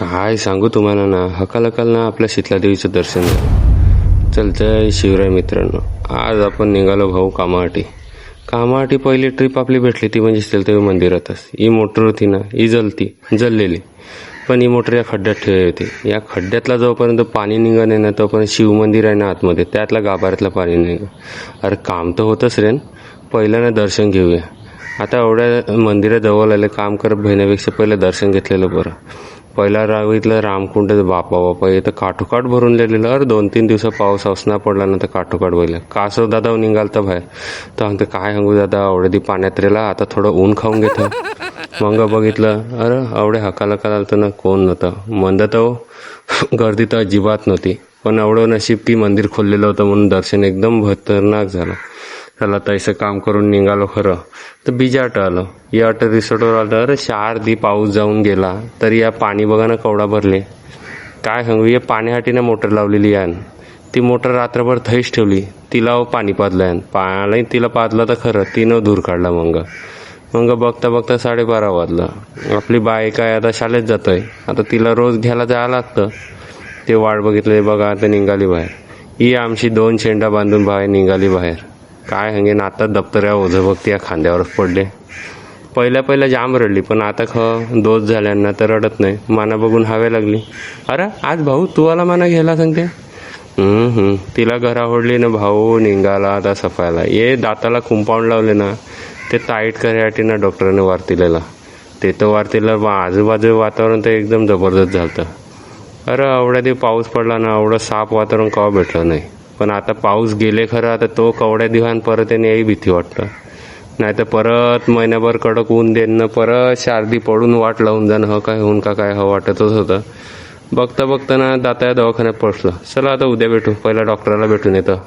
काय सांगू तुम्हाला ना, हकालकाल ना आपल्या शीतला देवीचं दर्शन झालं. चलतंय शिवराय मित्रांनो, आज आपण निघालो भाऊ कामासाठी. पहिली ट्रिप आपली भेटली ती म्हणजे शीतलदेवी मंदिरातच. ही मोटर होती ना, ही जललेली, पण ही मोटर या खड्ड्यात ठेवली होती. या खड्ड्यातला जोपर्यंत पाणी निघत नाही ना, तोपर्यंत शिवमंदिर आहे ना आतमध्ये, त्यातला गाभाऱ्यातलं पाणी निघ. अरे काम तर होतंच रे, पहिलं ना दर्शन घेऊया. आता एवढ्या मंदिराजवळ आले, काम करत बहिण्यापेक्षा पहिलं दर्शन घेतलेलं बरं. पहिला रावीतलं रामकुंड, बापा इथं काठोकाठ भरून लिहिलेलं. अरे 2-3 दिवस पाऊस असणार पडला ना तर काठोकाठ बघितलं. कासव दादा निघालता बाहेर, तर म्हणते काय सांगू दादा, एवढे पाण्यात रेला, आता थोडं ऊन खाऊन घेतं. मग बघितलं, अरे एवढे हकालकाल आलं तर ना कोण नव्हतं. मंद तर गर्दी तर अजिबात नव्हती, पण एवढं नशीब की मंदिर खोललेलं होतं म्हणून दर्शन एकदम खतरनाक झालं. चला तैसं काम करून निघालो खरं, तर बिजाट आलं. या रिसॉर्टवर आलं. अरे 4 दी पाऊस जाऊन गेला तरी या पाणी बघा ना केवढा भरले. काय सांगू, या पाण्यासाठी ना मोटर लावलेली आहे. ती मोटर रात्रभर थैच ठेवली, तिला पाणी पाजलं आहे. पाण्यालाही तिला पाजलं तर खरं, तिनं धूर काढला. मग बघता 12:30 वाजलं. आपली बाई काय आता शाळेत जातोय, आता तिला रोज घ्यायला जायला लागतं. ते वाट बघितले बघा, आता निघाली बाहेर. ही आमची 2 शेंडा बांधून बाहेर निघाली बाहेर. काय सांगेन, आता दप्तऱ्या ओझं बघ या खांद्यावरच पडले. पहिल्या जाम रडली, पण आता डोस झाल्यांना तर रडत नाही. माना बघून हवे लागली. अरे आज भाऊ तू आला माना घ्यायला सांगते. तिला घराओढली ना भाऊ, निघाला आता सफायला. ये दाताला कुंपाऊंड लावले ना, ते टाईट करायसाठी ना डॉक्टरने वारतीलेला. ते तर वारतीला आजूबाजू वातावरण तर एकदम जबरदस्त झालं. अरे एवढ्या दिवस पाऊस पडला ना, एवढं साफ वातावरण कवा भेटलं नाही. पण आता पाऊस गेले खरं, आता तो कवड्या दिवसांनी परत येणे याही भीती वाटतं. नाही तर परत महिनाभर कडक ऊन देणं, परत शारदी पडून वाट लावून जाणं, काय होऊन काय वाटतच होतं. बघता ना दाता या दवाखान्यात पोचलं. चला आता उद्या भेटू, पहिला डॉक्टरला भेटून येतं.